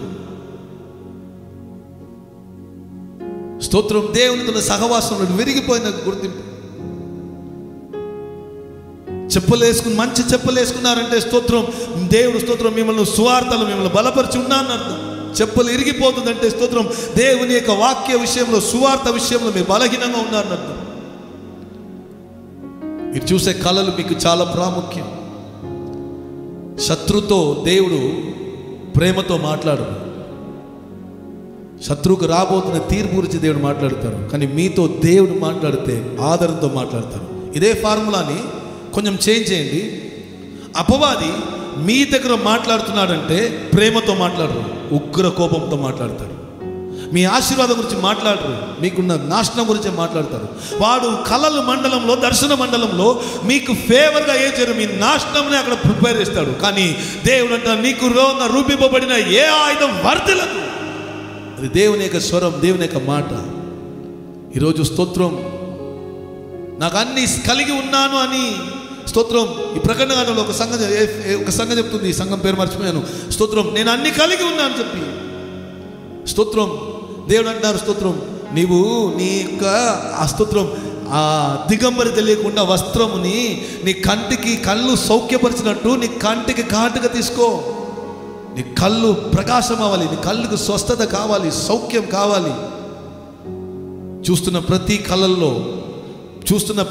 స్తోత్రం దేవునితో సహవాసంలో విరిగిపోయిన గుర్తింపు. చెప్పులు వేసుకుని మంచి చెప్పులు వేసుకున్నారంటే స్తోత్రం దేవుడు స్తోత్రం మిమ్మల్ని సువార్తలు మిమ్మల్ని బలపరిచి ఉన్నారని అర్థం. చెప్పులు ఇరిగిపోతుందంటే స్తోత్రం దేవుని యొక్క వాక్య విషయంలో సువార్త విషయంలో మీరు బలహీనంగా ఉన్నారని అర్థం. మీరు చూసే కళలు మీకు చాలా ప్రాముఖ్యం. శత్రుతో దేవుడు ప్రేమతో మాట్లాడరు. శత్రువుకు రాబోతున్న తీర్పు గురించి దేవుడు మాట్లాడతారు. కానీ మీతో దేవుడు మాట్లాడితే ఆదరణతో మాట్లాడతారు. ఇదే ఫార్ములాని కొంచెం చేంజ్ చేయండి. అపవాది మీ దగ్గర మాట్లాడుతున్నాడంటే ప్రేమతో మాట్లాడరు, ఉగ్ర కోపంతో మాట్లాడతారు. మీ ఆశీర్వాదం గురించి మాట్లాడరు, మీకున్న నాశనం గురించి మాట్లాడతారు. వాడు కలల మండలంలో దర్శన మండలంలో మీకు ఫేవర్గా ఏం చేయరు, మీ నాశనంని అక్కడ ప్రిపేర్ చేస్తాడు. కానీ దేవుడు అంటారు నీకు రూపింపబడిన ఏ ఆయుధం వర్ధిల్లదు. అది దేవుని యొక్క స్వరం, దేవుని యొక్క మాట. ఈరోజు స్తోత్రం నాకు అన్ని కలిగి ఉన్నాను అని స్తోత్రం ఈ ప్రకటనలో ఒక సంఘం చెప్తుంది. ఈ సంఘం పేరు మర్చిపోయాను. స్తోత్రం నేను అన్ని కలిగి ఉన్నాను చెప్పి స్తోత్రం దేవుడు అంటారు స్తోత్రం నీవు నీ యొక్క ఆ స్తోత్రం ఆ దిగంబరి తెలియకుండా వస్త్రముని నీ కంటికి కళ్ళు సౌఖ్యపరిచినట్టు నీ కంటికి ఘాటుగా తీసుకో. నీ కళ్ళు ప్రకాశం అవ్వాలి, నీ కళ్ళకు స్వస్థత కావాలి, సౌఖ్యం కావాలి. చూస్తున్న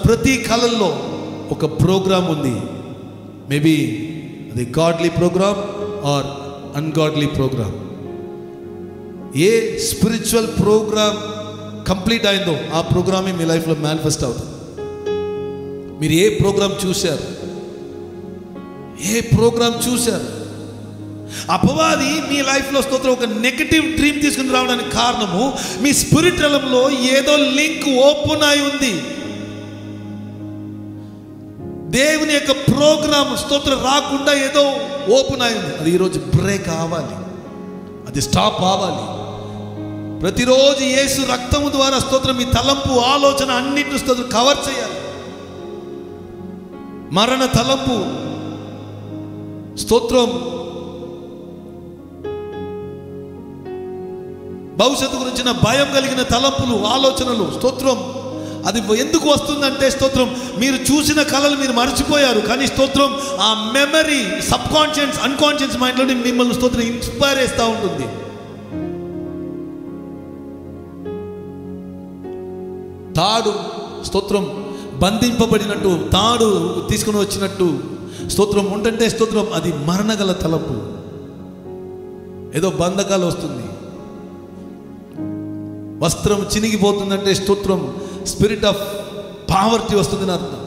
ప్రతి కళల్లో ఒక ప్రోగ్రామ్ ఉంది. మేబీ అది godly programme or ungodly programme. ఏ స్పిరిచువల్ ప్రోగ్రామ్ కంప్లీట్ అయిందో ఆ ప్రోగ్రామే మీ లైఫ్లో మేనిఫెస్ట్ అవుతుంది. మీరు ఏ ప్రోగ్రామ్ చూశారు? అపవాది మీ లైఫ్లో స్తోత్రం ఒక నెగటివ్ డ్రీమ్ తీసుకుని రావడానికి కారణము మీ స్పిరిట్ రంగంలో ఏదో లింక్ ఓపెన్ అయి ఉంది. దేవుని యొక్క ప్రోగ్రామ్ స్తోత్రం రాకుండా ఏదో ఓపెన్ అయింది. అది ఈరోజు బ్రేక్ అవ్వాలి, అది స్టాప్ అవ్వాలి. ప్రతిరోజు యేసు రక్తము ద్వారా స్తోత్రం మీ తలంపు ఆలోచన అన్నింటిని స్తోత్రం కవర్ చేయాలి. మరణ తలంపు స్తోత్రం, భవిష్యత్తు గురించిన భయం కలిగిన తలంపులు ఆలోచనలు స్తోత్రం అది ఎందుకు వస్తుందంటే స్తోత్రం మీరు చూసిన కళలు మీరు మర్చిపోయారు. కానీ స్తోత్రం ఆ మెమరీ సబ్కాన్షియస్ అన్కాన్షియస్ మైండ్లో మిమ్మల్ని స్తోత్రం ఇన్స్పైర్ చేస్తూ ఉంటుంది. తాడు స్తోత్రం బంధింపబడినట్టు, తాడు తీసుకుని వచ్చినట్టు. స్తోత్రం ఉంటంటే స్తోత్రం అది మరణగల తలపు. ఏదో బంధకాలు వస్తుంది, వస్త్రం చినిగిపోతుందంటే స్తోత్రం స్పిరిట్ ఆఫ్ పావర్టీ వస్తుందని అర్థం.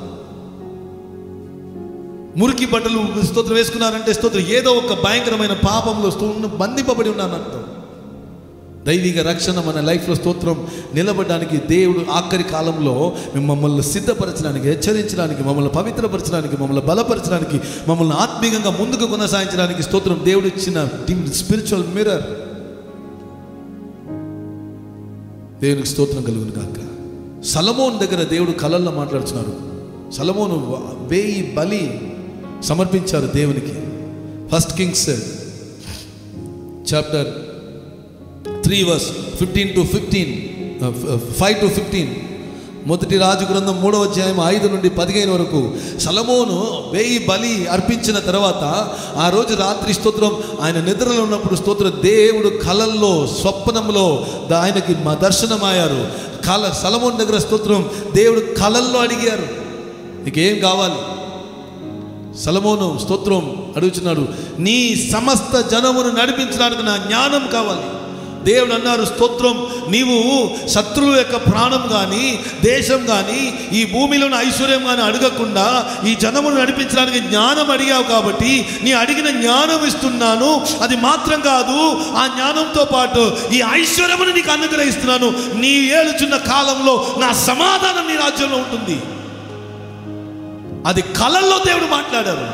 మురికి బట్టలు స్తోత్రం వేసుకున్నారంటే స్తోత్రం ఏదో ఒక భయంకరమైన పాపంలో బంధింపబడి ఉన్నాను అర్థం. దైవిక రక్షణ మన లైఫ్లో స్తోత్రం నిలబడడానికి దేవుడు ఆఖరి కాలంలో మమ్మల్ని సిద్ధపరచడానికి, హెచ్చరించడానికి, మమ్మల్ని పవిత్రపరచడానికి, మమ్మల్ని బలపరచడానికి, మమ్మల్ని ఆత్మీయంగా ముందుకు కొనసాగించడానికి స్తోత్రం దేవుడు ఇచ్చిన స్పిరిచువల్ మిర్రర్. దేవునికి స్తోత్రం కలుగును గాక. సొలొమోను దగ్గర దేవుడు కలల్లో మాట్లాడుతున్నారు. సొలొమోను 1000 బలి సమర్పించారు దేవునికి. 1 Kings chapter 3 verse 15 to 15, 5 to 15. మొదటి రాజు గ్రంథం 3వ అధ్యాయం 5 నుండి 15 వరకు. సొలొమోను 1000 బలి అర్పించిన తర్వాత ఆ రోజు రాత్రి స్తోత్రం ఆయన నిద్రలో ఉన్నప్పుడు స్తోత్రం దేవుడు కలల్లో స్వప్నంలో ఆయనకి దర్శనమయ్యారు. సొలొమోను దగ్గర స్తోత్రం దేవుడు కలల్లో అడిగారు, నీకేం కావాలి? సొలొమోను స్తోత్రం అడుగుతున్నాడు, నీ సమస్త జనమును నడిపించడానికి నా జ్ఞానం కావాలి. దేవుడు అన్నారు స్తోత్రం, నీవు శత్రువుల యొక్క ప్రాణం కానీ, దేశం కానీ, ఈ భూమిలోని ఐశ్వర్యం కానీ అడగకుండా ఈ జనమును నడిపించడానికి జ్ఞానం అడిగావు కాబట్టి నీ అడిగిన జ్ఞానం ఇస్తున్నాను. అది మాత్రం కాదు, ఆ జ్ఞానంతో పాటు ఈ ఐశ్వర్యమును నీకు అనుగ్రహిస్తున్నాను. నీ ఏలుచున్న కాలంలో నా సమాధానం నీ రాజ్యంలో ఉంటుంది. అది కలల్లో దేవుడు మాట్లాడారు.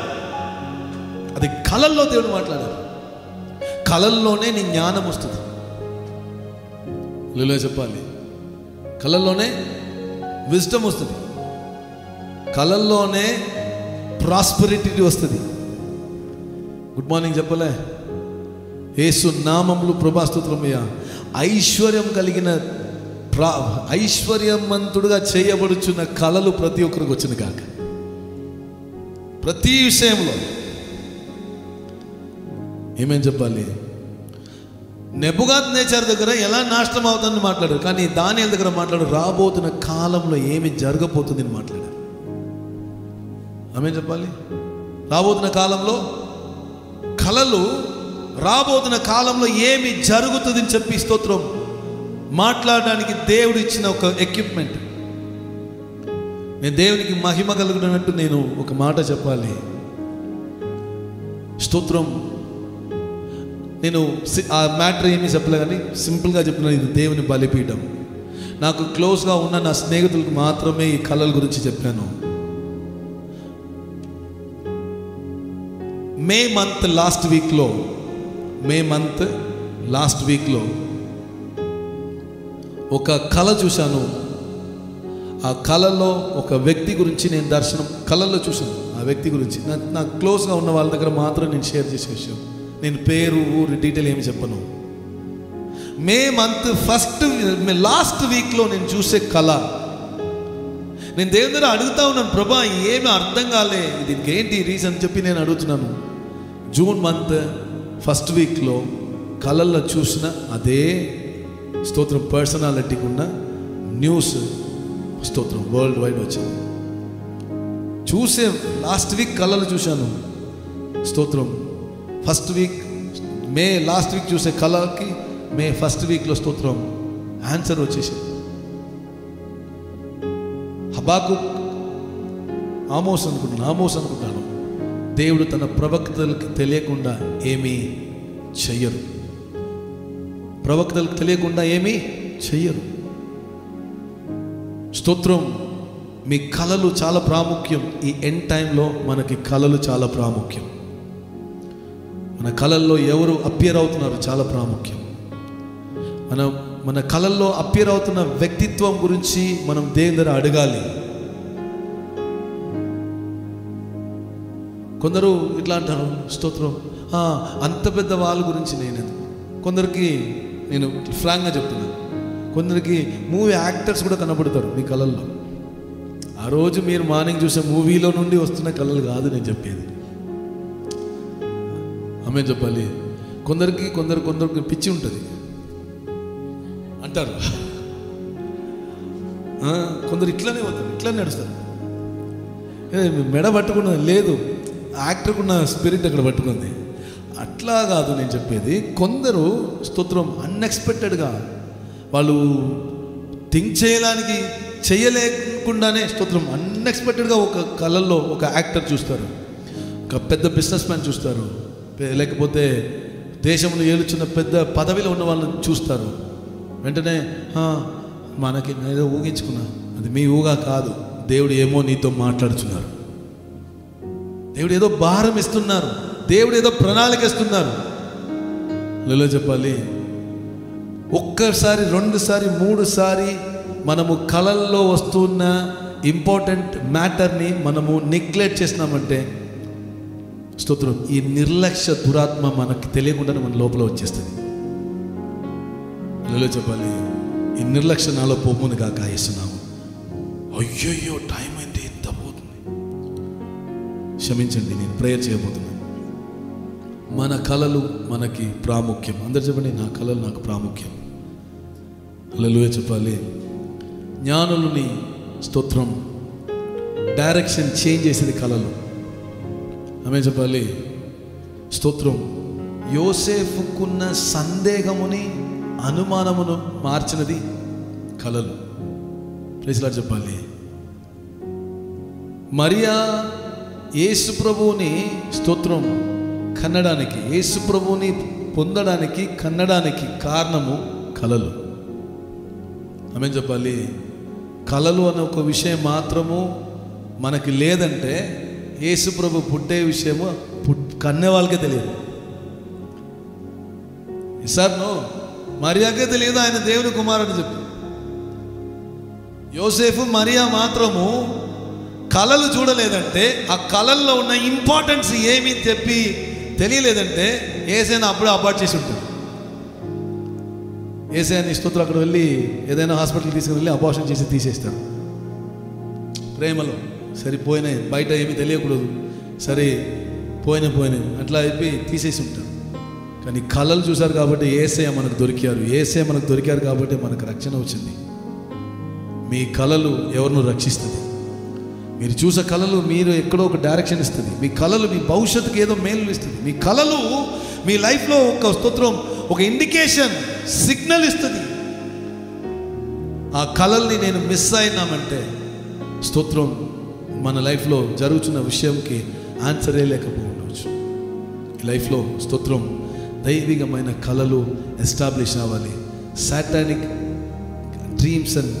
అది కలల్లో దేవుడు మాట్లాడారు. కలల్లోనే నీ జ్ఞానం వస్తుంది. చెప్పాలి, కలల్లోనే విజ్డమ్ వస్తుంది, కలల్లోనే ప్రాస్పెరిటీ వస్తుంది. గుడ్ మార్నింగ్ చెప్పలే, యేసు నామములు ప్రభాస్తోత్రమయ్యా. ఐశ్వర్యం కలిగిన ఐశ్వర్యవంతుడుగా చేయబడుచున్న కలలు ప్రతి ఒక్కరికి వచ్చిన కాక, ప్రతి విషయంలో ఏమేం చెప్పాలి. నెబుకద్నెజర్ దగ్గర ఎలా నాశనం అవుతుందని మాట్లాడారు, కానీ దానియేలు దగ్గర మాట్లాడు రాబోతున్న కాలంలో ఏమి జరగబోతుంది అని మాట్లాడారు. ఆమె చెప్పాలి, రాబోతున్న కాలంలో కలలు, రాబోతున్న కాలంలో ఏమి జరుగుతుంది అని చెప్పి స్తోత్రం మాట్లాడడానికి దేవుడు ఇచ్చిన ఒక ఎక్విప్మెంట్. నేను దేవునికి మహిమ కలుగుతున్నట్టు నేను ఒక మాట చెప్పాలి. స్తోత్రం, నేను ఆ మ్యాటర్ ఏమీ చెప్పలే, కానీ సింపుల్గా చెప్పిన ఇది దేవుని బలిపీఠం. నాకు క్లోజ్గా ఉన్న నా స్నేహితులకు మాత్రమే ఈ కళల గురించి చెప్పాను. మే మంత్ లాస్ట్ వీక్లో ఒక కళ చూశాను. ఆ కళలో ఒక వ్యక్తి గురించి నేను కళల్లో చూశాను. ఆ వ్యక్తి గురించి నాకు క్లోజ్గా ఉన్న వాళ్ళ దగ్గర మాత్రం నేను షేర్ చేసే విషయం. నేను పేరు, ఊరు, డీటెయిల్ ఏమి చెప్పను. మే మంత్ లాస్ట్ వీక్లో నేను చూసే కళ, నేను దేవుని దగ్గర అడుగుతా ఉన్నాను, ప్రభా ఏమి అర్థం కాలే, దీనికి ఏంటి రీజన్ చెప్పి నేను అడుగుతున్నాను. జూన్ మంత్ ఫస్ట్ వీక్లో కళల్లో చూసిన అదే స్తోత్రం పర్సనాలిటీకి ఉన్న న్యూస్ స్తోత్రం వరల్డ్ వైడ్ వచ్చింది. చూసే లాస్ట్ వీక్ కళలు చూశాను స్తోత్రం. మే లాస్ట్ వీక్ చూసే కళకి మే ఫస్ట్ వీక్లో స్తోత్రం ఆన్సర్ వచ్చేసింది. హబాకుక్ ఆమోస్ అనుకుంటాను. దేవుడు తన ప్రవక్తలకు తెలియకుండా ఏమీ చెయ్యరు. ప్రవక్తలకు తెలియకుండా ఏమీ చెయ్యరు. స్తోత్రం, మీ కళలు చాలా ప్రాముఖ్యం. ఈ ఎండ్ టైంలో మనకి కళలు చాలా ప్రాముఖ్యం. మన కళల్లో ఎవరు అపియర్ అవుతున్నారు చాలా ప్రాముఖ్యం. మన కళల్లో అపియర్ అవుతున్న వ్యక్తిత్వం గురించి మనం దేవుని దగ్గర అడగాలి. కొందరు ఇట్లా అంటారు స్తోత్రం, అంత పెద్ద వాళ్ళ గురించి కొందరికి నేను ఫ్రాంక్గా చెప్తున్నాను, కొందరికి మూవీ యాక్టర్స్ కూడా కనబడతారు మీ కళల్లో. ఆ రోజు మీరు మార్నింగ్ చూసే మూవీలో నుండి వస్తున్న కళలు కాదు నేను చెప్పేది. ఆమె చెప్పాలి. కొందరికి పిచ్చి ఉంటుంది అంటారు. కొందరు ఇట్లానే పోతారు, ఇట్లానే నడుస్తారు. మెడ పట్టుకున్నది లేదు, యాక్టర్కున్న స్పిరిట్ అక్కడ పట్టుకుంది. అట్లా కాదు నేను చెప్పేది. కొందరు స్తోత్రం అన్ఎక్స్పెక్టెడ్గా వాళ్ళు థింక్ చేయలేకుండానే స్తోత్రం అన్ఎక్స్పెక్టెడ్గా ఒక కళల్లో ఒక యాక్టర్ చూస్తారు, ఒక పెద్ద బిజినెస్ మ్యాన్ చూస్తారు, లేకపోతే దేశంలో ఏలుచున్న పెద్ద పదవిలో ఉన్న వాళ్ళని చూస్తారు. వెంటనే మనకి ఏదో ఊహించుకున్నా, అది మీ ఊహ కాదు. దేవుడు ఏమో నీతో మాట్లాడుతున్నారు, దేవుడు ఏదో భారం ఇస్తున్నారు, దేవుడు ఏదో ప్రణాళిక ఇస్తున్నారు. లేలో చెప్పాలి, ఒక్కసారి, రెండుసారి, మూడుసారి మనము కళల్లో వస్తున్న ఇంపార్టెంట్ మ్యాటర్ని మనము నెగ్లెక్ట్ చేసినామంటే స్తోత్రం ఈ నిర్లక్ష్య దురాత్మ మనకి తెలియకుండానే మన లోపల వచ్చేస్తుంది. లేలో చెప్పాలి, ఈ నిర్లక్ష్య నాలో పోమునిగా కాయిస్తున్నాము. అయ్యయ్యో టైం అయింది, ఎంత పోతుంది. క్షమించండి, నేను ప్రేయర్ చేయబోతున్నాను. మన కళలు మనకి ప్రాముఖ్యం. అందరు చెప్పండి, నా కళలు నాకు ప్రాముఖ్యం. హల్లెలూయా చెప్పాలి. జ్ఞానులని స్తోత్రం డైరెక్షన్ చేంజ్ చేసేది కళలు. ఆమె చెప్పాలి స్తోత్రం. యోసేఫుకున్న సందేహముని అనుమానమును మార్చినది కళలు. ప్రైజ్ లార్డ్ చెప్పాలి. మరియా యేసు ప్రభువుని స్తోత్రం కన్నడానికి, యేసు ప్రభువుని పొందడానికి, కన్నడానికి కారణము కళలు. ఆమె చెప్పాలి. కళలు అనే ఒక విషయం మాత్రము మనకి లేదంటే యేసు ప్రభు పుట్టే విషయము కన్నే వాళ్ళకే తెలియదు. సార్ మరియాకే తెలియదు ఆయన దేవుని కుమారుడు చెప్పి. యోసేఫు మరియా మాత్రము కళలు చూడలేదంటే, ఆ కళల్లో ఉన్న ఇంపార్టెన్స్ ఏమి చెప్పి తెలియలేదంటే ఏసైనా అప్పుడే అబార్ట్ చేసి ఉంటాడు. ఏసైనా స్తోత్రం అక్కడ వెళ్ళి ఏదైనా హాస్పిటల్ తీసుకుని వెళ్ళి అబార్షన్ చేసి తీసేస్తాడు. ప్రేమలో సరిపోయినాయి, బయట ఏమీ తెలియకూడదు, సరే పోయినాయి అట్లా అయిపోయి తీసేసి ఉంటాడు. కానీ కళలు చూశారు కాబట్టి ఏసయ్య మనకు దొరికారు. ఏసయ్య మనకు దొరికారు కాబట్టి మనకు రక్షణ వచ్చింది. మీ కళలు ఎవరినో రక్షిస్తుంది. మీరు చూసే కళలు మీరు ఎక్కడో ఒక డైరెక్షన్ ఇస్తుంది. మీ కళలు మీ భవిష్యత్తుకి ఏదో మేలు ఇస్తుంది. మీ కళలు మీ లైఫ్లో ఒక స్తోత్రం, ఒక ఇండికేషన్, సిగ్నల్ ఇస్తుంది. ఆ కళల్ని నేను మిస్ అయినామంటే స్తోత్రం మన లైఫ్లో జరుగుతున్న విషయంకి ఆన్సరే లేకపోవచ్చు. ఈ లైఫ్లో స్తోత్రం దైవికమైన కళలు ఎస్టాబ్లిష్ అవ్వాలి. Satanic dreams and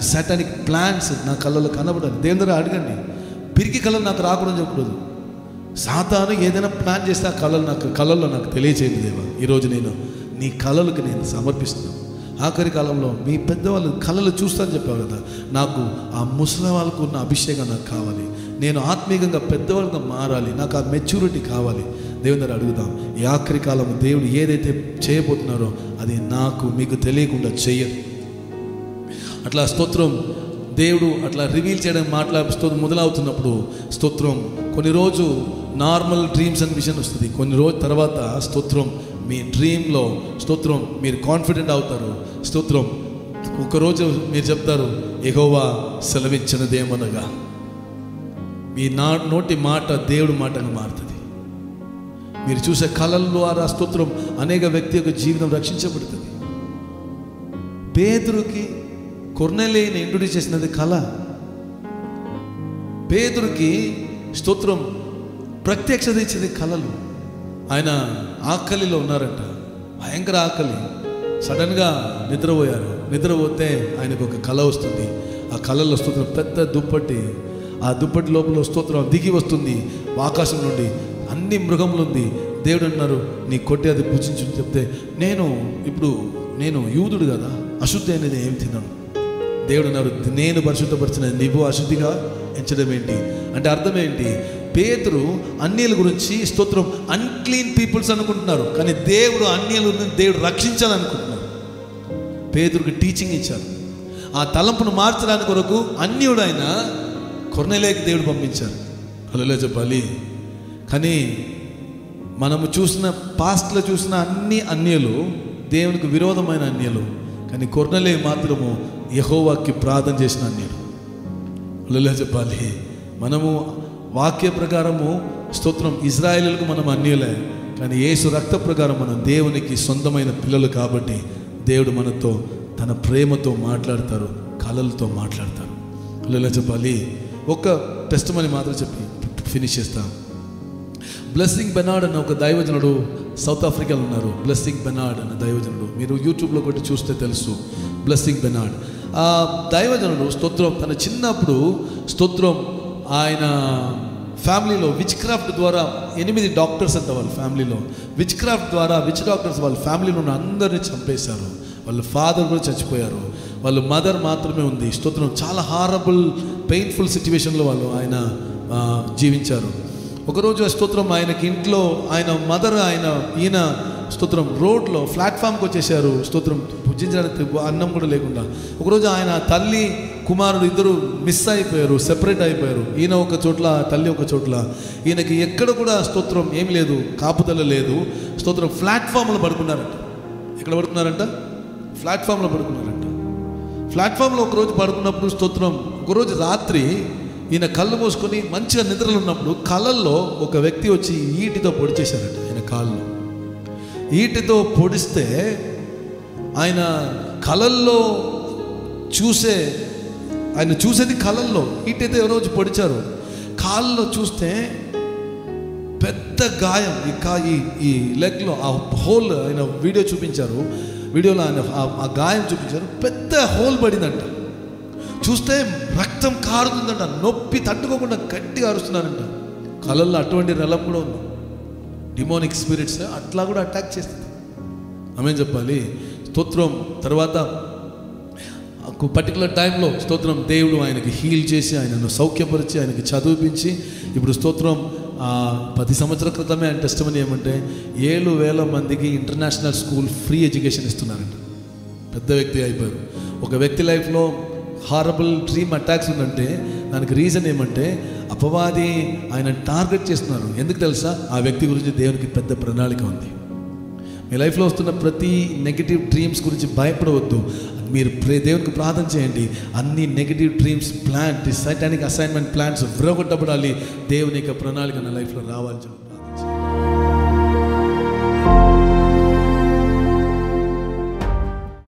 satanic plans నా కళలో కనబడాలి. దేవుని దగ్గర అడగండి. పిరికి కళలు నాకు రాకూడదని చెప్పకూడదు. సాతాను ఏదైనా ప్లాన్ చేస్తే ఆ కళల్లో నాకు తెలియచేయండి దేవా. ఈరోజు నేను నీ కళలకు నేను సమర్పిస్తున్నాను. ఆఖరి కాలంలో మీ పెద్దవాళ్ళు కళలు చూస్తాను చెప్పారు కదా, నాకు ఆ ముసలి వాళ్ళకు ఉన్న అభిషేకం నాకు కావాలి. నేను ఆత్మీయంగా పెద్దవాళ్ళుగా మారాలి. నాకు ఆ మెచ్యూరిటీ కావాలి. దేవుని దగ్గర అడుగుదాం. ఈ ఆఖరి కాలం దేవుడు ఏదైతే చేయబోతున్నారో అది నాకు మీకు తెలియకుండా చెయ్యదు. అట్లా స్తోత్రం దేవుడు అట్లా రివీల్ చేయడం స్తోత్రం మొదలవుతున్నప్పుడు స్తోత్రం కొన్ని రోజు నార్మల్ డ్రీమ్స్ అండ్ విజన్ వస్తుంది. కొన్ని రోజు తర్వాత స్తోత్రం మీ డ్రీమ్లో స్తోత్రం మీరు కాన్ఫిడెంట్ అవుతారు. స్తోత్రం ఒకరోజు మీరు చెప్తారు, యెహోవా సెలవిచ్చినదేమనగా. మీ నోటి మాట దేవుడి మాటగా మారుతుంది. మీరు చూసే కళల ద్వారా స్తోత్రం అనేక వ్యక్తి యొక్క జీవితం రక్షించబడుతుంది. పేతురుకి కొర్నేలియుని ఇంట్రొడ్యూస్ చేసినది కళ. పేతురుకి స్తోత్రం ప్రత్యక్షత ఇచ్చేది కళలు. ఆయన ఆకలిలో ఉన్నారంట, భయంకర ఆకలి. సడన్గా నిద్రపోయారు. నిద్రపోతే ఆయనకు ఒక కళ వస్తుంది. ఆ కళలో స్తోత్రం పెద్ద దుప్పటి, ఆ దుప్పటి లోపల స్తోత్రం దిగి వస్తుంది ఆకాశం నుండి. అన్ని మృగములు ఉంది. దేవుడు అన్నారు, నీ కొట్టి అది పూజించు చెప్తే, నేను యూదుడు కదా, అశుద్ధి అనేది ఏం తిన్నాను. దేవుడు అన్నారు, నేను పరిశుద్ధపరిచిన నీవు అశుద్ధిగా ఎంచడం ఏంటి అంటే అర్థం ఏంటి? పేతురు అన్యుల గురించి స్తోత్రం అన్క్లీన్ పీపుల్స్ అనుకుంటున్నారు, కానీ దేవుడు అన్యులను దేవుడు రక్షించాలనుకుంటున్నారు. పేతురుకి టీచింగ్ ఇచ్చారు. ఆ తలంపును మార్చడానికి కొరకు అన్యుడైన కొర్నేలియుకి దేవుడు పంపించారు. హల్లెలూయా చెప్పాలి. కానీ మనము చూసిన పాస్ట్లో చూసిన అన్ని అన్యులు దేవునికి విరోధమైన అన్యులు, కానీ కొర్నేలియు మాత్రము యెహోవాకి ప్రార్థన చేసిన అన్యుడు. హల్లెలూయా చెప్పాలి. మనము వాక్య ప్రకారము స్తోత్రం ఇజ్రాయేలులకు మనం అన్యులే, కానీ యేసు రక్త ప్రకారం మనం దేవునికి సొంతమైన పిల్లలు కాబట్టి దేవుడు మనతో తన ప్రేమతో మాట్లాడతారు, కళలతో మాట్లాడతారు. ఇలా చెప్పాలి. ఒక టెస్టిమనీ మాత్రం చెప్పి ఫినిష్ చేస్తాం. బ్లెస్సింగ్ బెనార్డ్ అన్న ఒక దైవజనుడు సౌత్ ఆఫ్రికాలో ఉన్నారు. బ్లెస్సింగ్ బెనార్డ్ అన్న దైవజనుడు, మీరు యూట్యూబ్లో కొట్టి చూస్తే తెలుసు. బ్లెస్సింగ్ బెనార్డ్ ఆ దైవజనుడు స్తోత్రం తన చిన్నప్పుడు స్తోత్రం ఆయన ఫ్యామిలీలో విచ్ క్రాఫ్ట్ ద్వారా 8 డాక్టర్స్ అంట వాళ్ళ ఫ్యామిలీలో. విచ్ క్రాఫ్ట్ ద్వారా విచ్ డాక్టర్స్ వాళ్ళ ఫ్యామిలీలో ఉన్న అందరినీ చంపేశారు. వాళ్ళ ఫాదర్ కూడా చచ్చిపోయారు, వాళ్ళ మదర్ మాత్రమే ఉంది. స్తోత్రం చాలా హారబుల్ పెయిన్ఫుల్ సిచ్యువేషన్లో వాళ్ళు ఆయన జీవించారు. ఒకరోజు స్తోత్రం ఆయనకి ఇంట్లో ఆయన మదర్ ఈయన స్తోత్రం రోడ్లో ప్లాట్ఫామ్కి వచ్చేసారు. స్తోత్రం భుజించడానికి అన్నం కూడా లేకుండా. ఒకరోజు ఆయన తల్లి కుమారుడు ఇద్దరు మిస్ అయిపోయారు, సెపరేట్ అయిపోయారు. ఈయన ఒక చోట్ల, తల్లి ఒక చోట్ల. ఈయనకి ఎక్కడ కూడా స్తోత్రం ఏం లేదు, కాపుదల లేదు. స్తోత్రం ప్లాట్ఫామ్లో పడుకున్నారంట. ఎక్కడ పడుకున్నారంట? ప్లాట్ఫామ్లో పడుకున్నారంట. ప్లాట్ఫామ్లో ఒకరోజు పడుకున్నప్పుడు స్తోత్రం ఒకరోజు రాత్రి ఈయన కళ్ళు మూసుకొని మంచిగా నిద్రలు ఉన్నప్పుడు కళ్ళల్లో ఒక వ్యక్తి వచ్చి ఈటితో పొడిచేశారట ఆయన కాళ్ళు. ఈటితో పొడిస్తే ఆయన కళల్లో ఆయన చూసేది కళల్లో. ఈటైతే ఎవరో వచ్చి పొడిచారు. కాళ్ళలో చూస్తే పెద్ద గాయం, ఈ లెగ్లో ఆ హోల్ ఆయన వీడియో చూపించారు. వీడియోలో ఆయన ఆ గాయం చూపించారు. పెద్ద హోల్ పడిందంట. చూస్తే రక్తం కారుతుందంట. నొప్పి తట్టుకోకుండా గట్టిగా అరుస్తున్నారంట. కళల్లో అటువంటి రలం కూడా ఉంది. డిమోనిక్ స్పిరిట్స్ అట్లా కూడా అటాక్ చేస్తుంది. ఆమేన్ చెప్పాలి. స్తోత్రం తర్వాత పర్టికులర్ టైంలో స్తోత్రం దేవుడు ఆయనకి హీల్ చేసి ఆయనను సౌఖ్యపరిచి ఆయనకి చదివించి ఇప్పుడు స్తోత్రం 10 సంవత్సరాల క్రితమే ఆయన టెస్టిమనీ ఏమంటే 7,000 మందికి ఇంటర్నేషనల్ స్కూల్ ఫ్రీ ఎడ్యుకేషన్ ఇస్తున్నారంట. పెద్ద వ్యక్తి అయిపోయారు. ఒక వ్యక్తి లైఫ్లో హారబుల్ డ్రీమ్ అటాక్స్ ఉందంటే దానికి రీజన్ ఏమంటే అపవాది ఆయన టార్గెట్ చేస్తున్నారు. ఎందుకు తెలుసా? ఆ వ్యక్తి గురించి దేవునికి పెద్ద ప్రణాళిక ఉంది. మీ లైఫ్లో వస్తున్న ప్రతి నెగిటివ్ డ్రీమ్స్ గురించి భయపడవద్దు. మీరు దేవునికి ప్రార్థన చేయండి. అన్ని negative dreams plan, satanic assignment plans విరగొట్టబడాలి. దేవుని యొక్క ప్రణాళిక నా లైఫ్లో రావాలి.